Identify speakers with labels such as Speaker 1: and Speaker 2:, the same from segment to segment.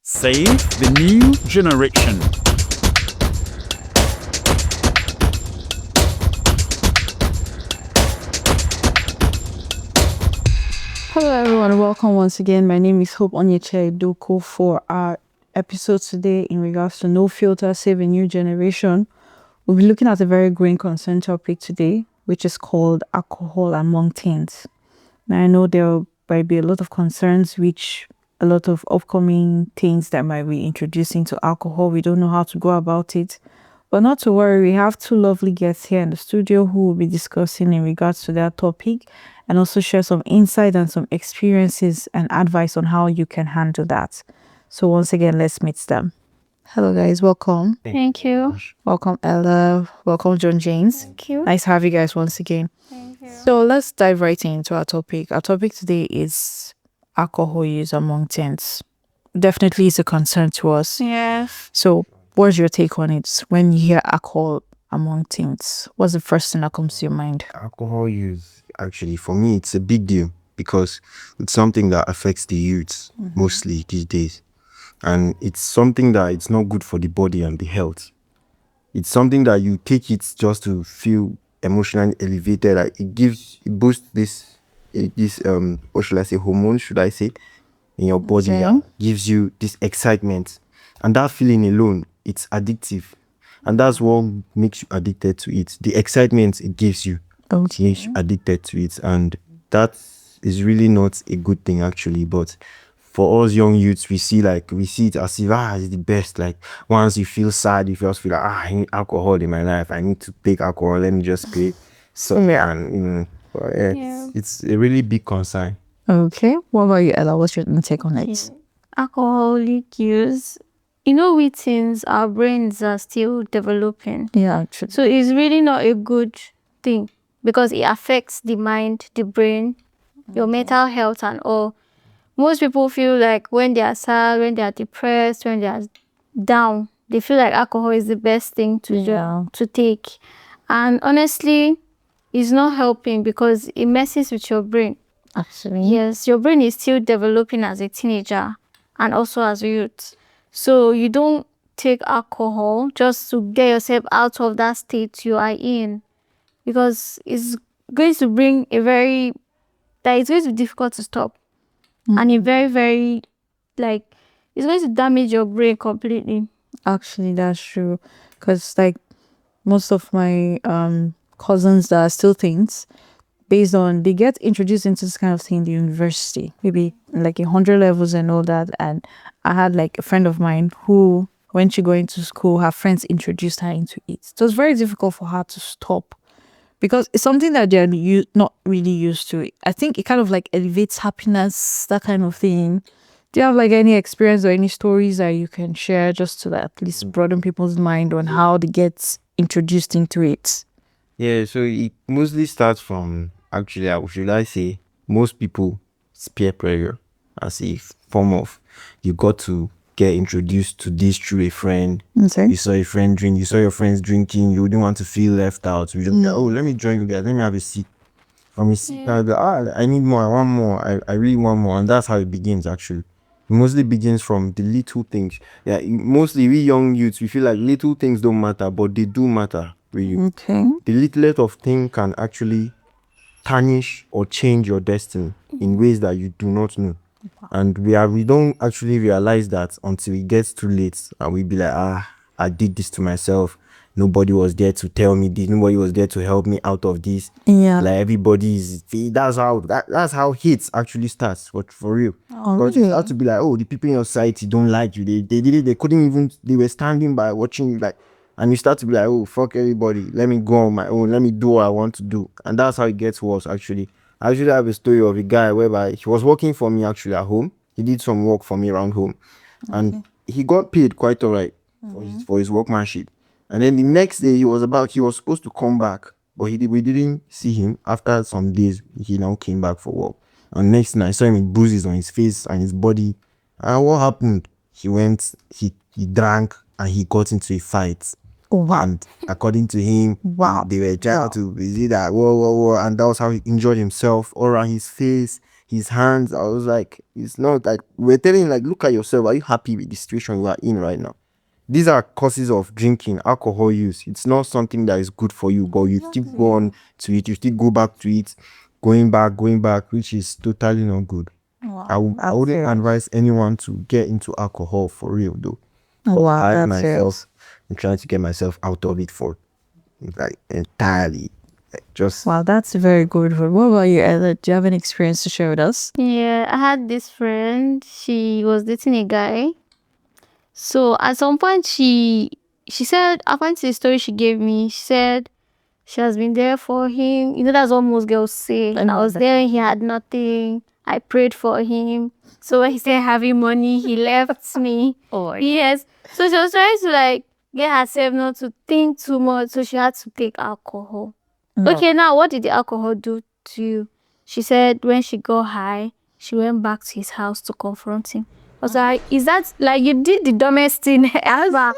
Speaker 1: Save the new generation.
Speaker 2: Hello everyone, welcome once again. My name is Hope Onyeche Doko for our episode today in regards to no filter, save a new generation. We'll be looking at a very growing concern topic today, which is called alcohol among teens. Now I know there might be a lot of concerns which a lot of upcoming teens that might be introducing to alcohol. We don't know how to go about it. But not to worry, we have two lovely guests here in the studio who will be discussing in regards to that topic and also share some insight and some experiences and advice on how you can handle that. So once again, let's meet them. Hello guys, welcome.
Speaker 3: Thank you.
Speaker 2: Welcome Ella, welcome John James.
Speaker 3: Thank you.
Speaker 2: Nice to have you guys once again.
Speaker 3: Thank you.
Speaker 2: So let's dive right into our topic. Our topic today is alcohol use among teens. Definitely is a concern to us.
Speaker 3: Yes.
Speaker 2: So what's your take on it? When you hear alcohol among teens, what's the first thing that comes to your mind?
Speaker 4: Alcohol use, actually, for me, it's a big deal because it's something that affects the youths mostly these days. And it's something that it's not good for the body and the health. It's something that you take it just to feel emotionally elevated. Like it boosts this what should I say, hormone, should I say, in your body
Speaker 2: Okay.
Speaker 4: that gives you this excitement. And that feeling alone, it's addictive. And that's what makes you addicted to it. The excitement it gives you makes you addicted to it. And that is really not a good thing, actually. But for us young youths, we see it as if it's the best. Like once you feel sad, you just feel like I need alcohol in my life. I need to take alcohol. Let me just pay. So and it's a really big concern.
Speaker 2: Okay. What about you, Ella? What's your take on it?
Speaker 3: Alcoholic use. You know, we teens, our brains are still developing.
Speaker 2: Yeah, actually.
Speaker 3: So it's really not a good thing because it affects the mind, the brain, your mental health and all. Most people feel like when they are sad, when they are depressed, when they are down, they feel like alcohol is the best thing to take. And honestly, it's not helping because it messes with your brain.
Speaker 2: Actually.
Speaker 3: Yes, your brain is still developing as a teenager and also as a youth. So you don't take alcohol just to get yourself out of that state you are in because it's going to bring it's going to be difficult to stop. And a very, very, it's going to damage your brain completely.
Speaker 2: Actually, that's true. Because like most of my cousins that are still teens, based on they get introduced into this kind of thing in the university, maybe like 100 levels and all that. And I had like a friend of mine who, when she going to school, her friends introduced her into it. So it's very difficult for her to stop because it's something that they're not really used to. I think it kind of like elevates happiness, that kind of thing. Do you have like any experience or any stories that you can share just to at least broaden people's mind on how they get introduced into it?
Speaker 4: Yeah, so it mostly starts from, actually, should I say, most people, it's peer pressure as a form of you got to get introduced to this through a friend.
Speaker 2: Okay.
Speaker 4: You saw a friend drink, you saw your friends drinking, you didn't want to feel left out. You just let me join you guys, let me have a seat. From a seat, I'll be like, I need more, I want more, I really want more. And that's how it begins, actually. It mostly begins from the little things. Yeah, mostly we young youths, we feel like little things don't matter, but they do matter. Really.
Speaker 2: Okay.
Speaker 4: The littlest of thing can actually tarnish or change your destiny in ways that you do not know. And we don't actually realize that until it gets too late and we be like, I did this to myself. Nobody was there to tell me this. Nobody was there to help me out of this.
Speaker 2: Yeah.
Speaker 4: Like everybody is. That's how hate actually starts. But for real,
Speaker 2: Oh,
Speaker 4: because
Speaker 2: really?
Speaker 4: it has to be like, the people in your society don't like you. They did it. They couldn't even. They were standing by watching you like, and you start to be like, fuck everybody. Let me go on my own. Let me do what I want to do. And that's how it gets worse. Actually, I actually have a story of a guy whereby he was working for me actually at home. He did some work for me around home, and he got paid quite alright for his workmanship. And then the next day he was supposed to come back, but we didn't see him. After some days, he now came back for work. And next thing I saw him with bruises on his face and his body. And what happened? He drank and he got into a fight.
Speaker 2: Wow.
Speaker 4: And according to him,
Speaker 2: Wow.
Speaker 4: they were trying to see that, whoa, and that was how he injured himself all around his face, his hands. I was like, it's not like we're telling him, like, look at yourself. Are you happy with the situation you are in right now? These are causes of drinking, alcohol use. It's not something that is good for you, but you still go on to it. You still go back to it, going back, which is totally not good.
Speaker 2: Wow,
Speaker 4: I wouldn't advise anyone to get into alcohol for real, though.
Speaker 2: Wow,
Speaker 4: I
Speaker 2: that's
Speaker 4: myself am trying to get myself out of it for like entirely. Like, just
Speaker 2: Wow, that's very good. What about you, Ella? Do you have an experience to share with us?
Speaker 3: Yeah, I had this friend. She was dating a guy. So at some point, she said, according to the story she gave me, she said she has been there for him. You know, that's what most girls say. And I was there and he had nothing. I prayed for him. So when he said having money, he left me.
Speaker 2: Oh,
Speaker 3: Yes. So she was trying to like get herself not to think too much. So she had to take alcohol. Okay, now what did the alcohol do to you? She said when she got high, she went back to his house to confront him. I was like, is that like you did the dumbest thing ever?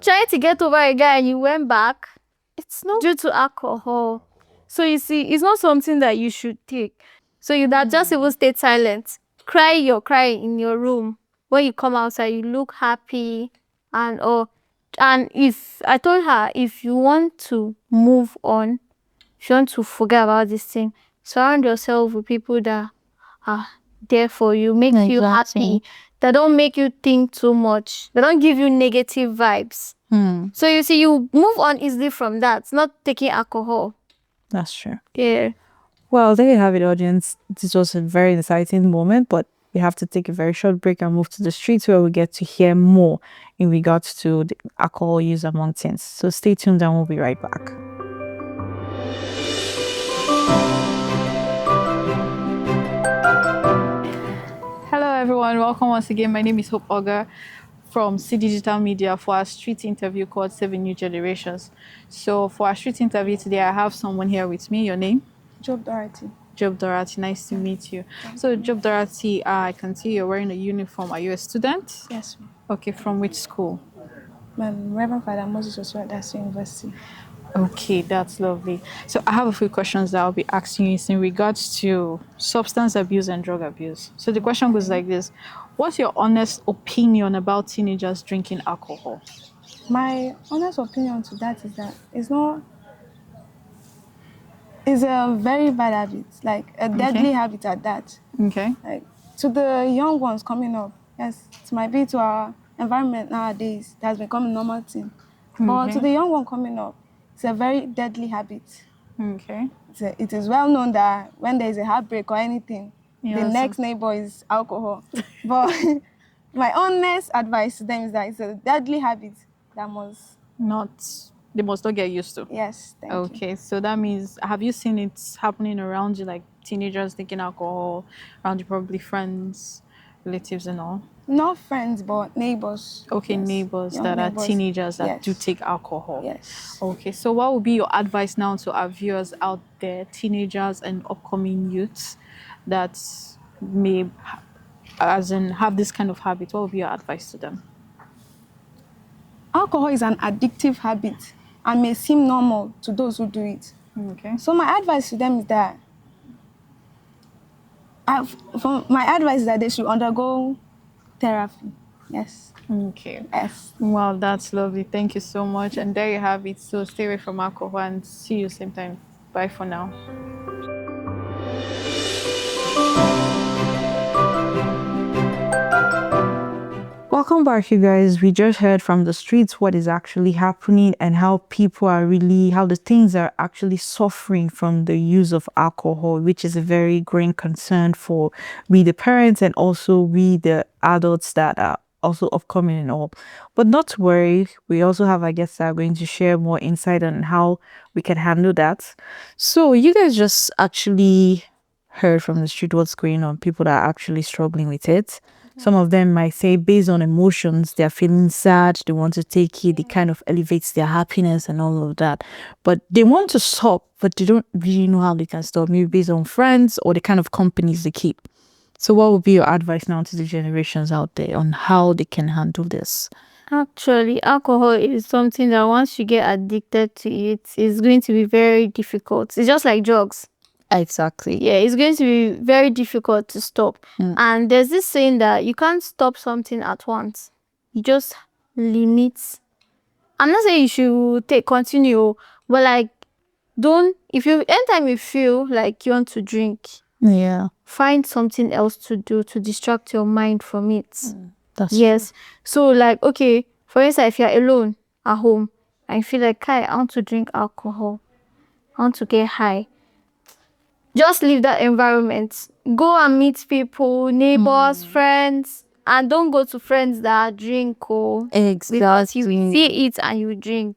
Speaker 3: Trying to get over a guy and you went back? It's not due to alcohol. So you see, it's not something that you should take. So you that just even stay silent. Cry your cry in your room. When you come outside, you look happy and if I told her if you want to move on, if you want to forget about this thing, surround yourself with people that are there for you, make you happy, that don't make you think too much, that don't give you negative vibes. So you see, you move on easily from that, not taking alcohol.
Speaker 2: That's true.
Speaker 3: Yeah.
Speaker 2: Well, there you have it, audience. This was a very exciting moment, but we have to take a very short break and move to the streets where we get to hear more in regards to the alcohol use among teens. So stay tuned and we'll be right back. Hello, everyone. Welcome once again. My name is Hope Ogre from C Digital Media for our street interview called 7 New Generations. So for our street interview today, I have someone here with me. Your name?
Speaker 5: Job Dorothy.
Speaker 2: Job Dorothy, nice to meet you. So Job Dorothy, I can see you're wearing a uniform. Are you a student?
Speaker 5: Yes, ma'am.
Speaker 2: Okay, from which school?
Speaker 5: Reverend Father Moses was at that university.
Speaker 2: Okay, that's lovely. So I have a few questions that I'll be asking you in regards to substance abuse and drug abuse. So the question goes like this. What's your honest opinion about teenagers drinking alcohol?
Speaker 5: My honest opinion to that is that it's a very bad habit, like a deadly habit at that.
Speaker 2: Okay.
Speaker 5: Like to the young ones coming up, yes, it might be to our environment nowadays that has become a normal thing. But to the young one coming up, it's a very deadly habit.
Speaker 2: Okay.
Speaker 5: It is well known that when there is a heartbreak or anything, the next neighbor is alcohol. But my honest advice to them is that it's a deadly habit that
Speaker 2: They must not get used to.
Speaker 5: Yes, thank you.
Speaker 2: Okay, so that means, have you seen it happening around you, like teenagers taking alcohol around you, probably friends, relatives and all?
Speaker 5: Not friends, but neighbors.
Speaker 2: Okay,
Speaker 5: Yes.
Speaker 2: neighbors
Speaker 5: Young
Speaker 2: that
Speaker 5: neighbors.
Speaker 2: are teenagers that
Speaker 5: Yes.
Speaker 2: do take alcohol.
Speaker 5: Yes.
Speaker 2: Okay, so what would be your advice now to our viewers out there, teenagers and upcoming youths that may, have this kind of habit? What would be your advice to them?
Speaker 5: Alcohol is an addictive habit and may seem normal to those who do it.
Speaker 2: Okay.
Speaker 5: So my advice to them is that they should undergo therapy. Yes.
Speaker 2: Okay.
Speaker 5: Yes.
Speaker 2: Well, that's lovely. Thank you so much. And there you have it. So stay away from alcohol and see you same time. Bye for now. Welcome back, you guys. We just heard from the streets what is actually happening and how the things are actually suffering from the use of alcohol, which is a very growing concern for we, the parents, and also we, the adults that are also upcoming and all. But not to worry, we also have our guests that are going to share more insight on how we can handle that. So you guys just actually heard from the street what's going on, people that are actually struggling with it. Some of them might say based on emotions, they're feeling sad, they want to take it, it kind of elevates their happiness and all of that. But they want to stop, but they don't really know how they can stop, maybe based on friends or the kind of companies they keep. So what would be your advice now to the generations out there on how they can handle this?
Speaker 3: Actually, alcohol is something that once you get addicted to it, it's going to be very difficult. It's just like drugs.
Speaker 2: Exactly.
Speaker 3: Yeah, it's going to be very difficult to stop. And there's this saying that you can't stop something at once. You just limit. I'm not saying you should continue, but like, don't, if you, anytime you feel like you want to drink,
Speaker 2: Yeah.
Speaker 3: find something else to do to distract your mind from it.
Speaker 2: That's
Speaker 3: Yes. So like, okay, for instance, if you're alone at home and you feel like, I want to drink alcohol, I want to get high, just leave that environment. Go and meet people, neighbors, friends, and don't go to friends that drink because you see it and you drink.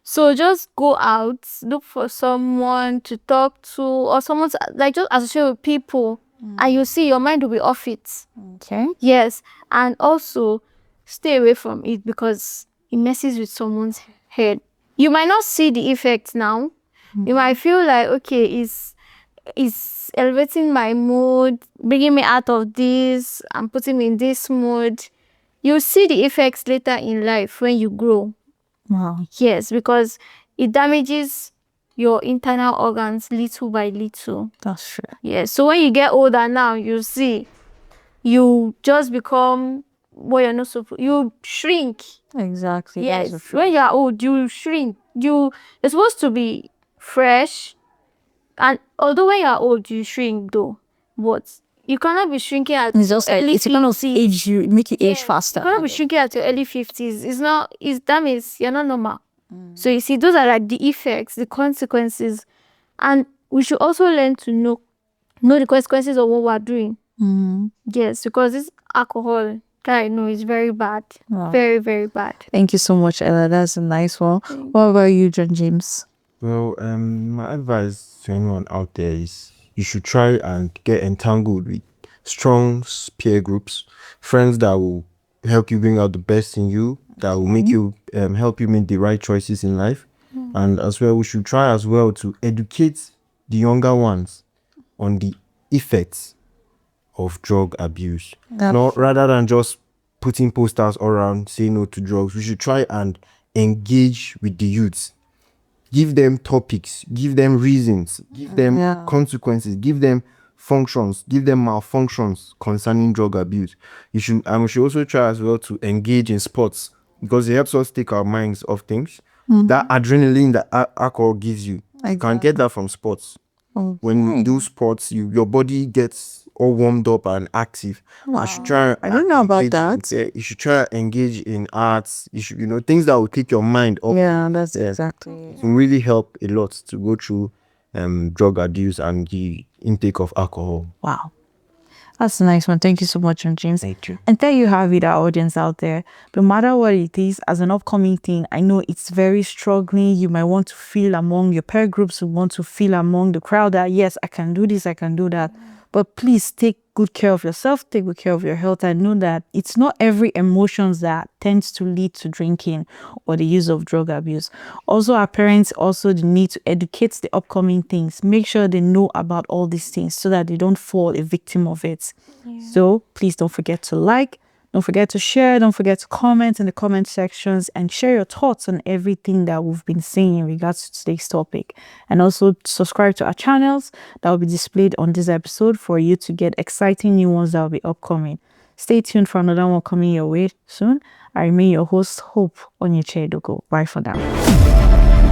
Speaker 3: So just go out, look for someone to talk to, or someone to, like, just associate with people, and you see your mind will be off it.
Speaker 2: Okay.
Speaker 3: Yes, and also stay away from it because it messes with someone's head. You might not see the effects now. You might feel like, okay, it's elevating my mood, bringing me out of this and putting me in this mood. You'll see the effects later in life when you grow.
Speaker 2: Wow.
Speaker 3: Yes, because it damages your internal organs little by little.
Speaker 2: That's true.
Speaker 3: Yes, so when you get older now, you see, you just become what you're not supposed. You shrink.
Speaker 2: Exactly.
Speaker 3: Yes,
Speaker 2: That's true.
Speaker 3: when you are old, you shrink. You're supposed to be fresh, and although when you are old, you shrink though, but you cannot be shrinking at
Speaker 2: It's just
Speaker 3: early
Speaker 2: it's kind of
Speaker 3: 50s.
Speaker 2: age you make it age
Speaker 3: Yes,
Speaker 2: faster.
Speaker 3: you cannot be shrinking at your early 50s. It's not. That means you're not normal. So you see, those are like the effects, the consequences, and we should also learn to know the consequences of what we're doing. Yes, because this alcohol, I know, is very bad.
Speaker 2: Wow.
Speaker 3: Very, very bad.
Speaker 2: Thank you so much, Ella. That's a nice one. What about you, John James?
Speaker 4: Well, my advice to anyone out there is you should try and get entangled with strong peer groups, friends that will help you bring out the best in you, that will make you help you make the right choices in life. And as well, we should try as well to educate the younger ones on the effects of drug abuse. Not rather than just putting posters around saying no to drugs, we should try and engage with the youths. Give them topics, give them reasons, give them consequences, give them functions, give them malfunctions concerning drug abuse. We should also try as well to engage in sports because it helps us take our minds off things. That adrenaline that alcohol gives you, you can get that from sports. When you do sports, your body gets all warmed up and active.
Speaker 2: Wow.
Speaker 4: Should try.
Speaker 2: I don't know about that.
Speaker 4: You should try to engage in arts. You should, things that will keep your mind up.
Speaker 2: Yeah, that's exactly.
Speaker 4: It will really help a lot to go through drug abuse and the intake of alcohol.
Speaker 2: Wow. That's a nice one. Thank you so much, John James.
Speaker 4: Thank you.
Speaker 2: And there you have it, our audience out there. No matter what it is, as an upcoming thing, I know it's very struggling. You might want to feel among your peer groups, you want to feel among the crowd that, yes, I can do this, I can do that. But please take good care of yourself, take good care of your health, and know that it's not every emotions that tends to lead to drinking or the use of drug abuse. Also, our parents also need to educate the upcoming things. Make sure they know about all these things so that they don't fall a victim of it. So please don't forget to like, don't forget to share, don't forget to comment in the comment sections and share your thoughts on everything that we've been saying in regards to today's topic. And also subscribe to our channels that will be displayed on this episode for you to get exciting new ones that will be upcoming. Stay tuned for another one coming your way soon. I remain your host, Hope Onyeche Edogo. Bye for now.